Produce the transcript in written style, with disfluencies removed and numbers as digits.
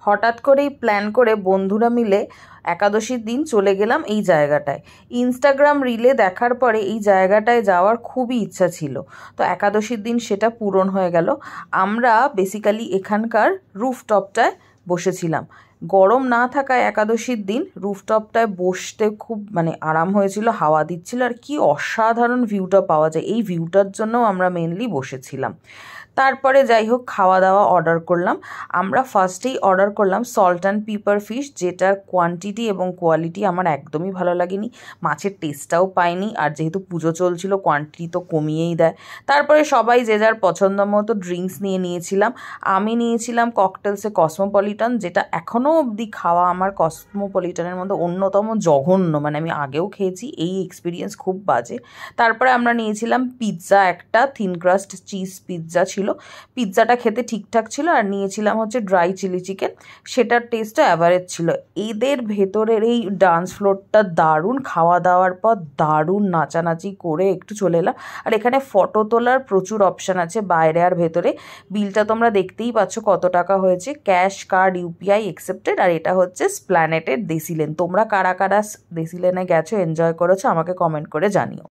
হঠাৎ করেই প্ল্যান করে বন্ধুরা মিলে একাদশীর দিন চলে গেলাম এই জায়গাটায়। ইনস্টাগ্রাম রিলে দেখার পরে এই জায়গাটায় যাওয়ার খুবই ইচ্ছা ছিল, তো একাদশীর দিন সেটা পূরণ হয়ে গেল। আমরা বেসিক্যালি এখানকার রুফটপটায় বসেছিলাম। গরম না থাকায় একাদশীর দিন রুফটপটায় বসতে খুব আরাম হয়েছিল, হাওয়া দিচ্ছিল, আর কি অসাধারণ ভিউটা পাওয়া যায়, এই ভিউটার জন্যও আমরা মেনলি বসেছিলাম। তারপরে যাই হোক খাওয়া দাওয়া অর্ডার করলাম। আমরা ফার্স্টেই অর্ডার করলাম সল্ট অ্যান্ড পিপার ফিশ, যেটার কোয়ান্টিটি এবং কোয়ালিটি আমার একদমই ভালো লাগেনি, মাছের টেস্টটাও পাইনি, আর যেহেতু পুজো চলছিল কোয়ান্টিটি তো কমিয়েই দেয়। তারপরে সবাই যে যার পছন্দ মতো ড্রিঙ্কস নিয়েছিলাম। আমি নিয়েছিলাম ককটেলসে কসমোপলিটন, যেটা এখনও অবধি খাওয়া আমার কসমোপলিটনের মধ্যে অন্যতম জঘন্য, আমি আগেও খেয়েছি, এই এক্সপিরিয়েন্স খুব বাজে। তারপরে আমরা নিয়েছিলাম পিৎজা, একটা থিন ক্রাস্ট চিজ পিৎজা ছিল, পিৎজাটা খেতে ঠিকঠাক ছিল। আর নিয়েছিলাম হচ্ছে ড্রাই চিলি চিকেন, সেটার টেস্টও অ্যাভারেজ ছিল। এদের ভেতরের এই ডান্স ফ্লোরটা দারুণ, খাওয়া দাওয়ার পর দারুণ নাচানাচি করে একটু চলে এলাম। আর এখানে ফটো তোলার প্রচুর অপশান আছে বাইরে আর ভেতরে। বিলটা তোমরা দেখতেই পাচ্ছ কত টাকা হয়েছে, ক্যাশ, কার্ড, ইউপিআই অ্যাকসেপ্টেড। আর এটা হচ্ছে স্প্ল্যানেটের দেশি লেন। তোমরা কারা কারা দেশি লেনে গেছো, এনজয় করেছো, আমাকে কমেন্ট করে জানিও।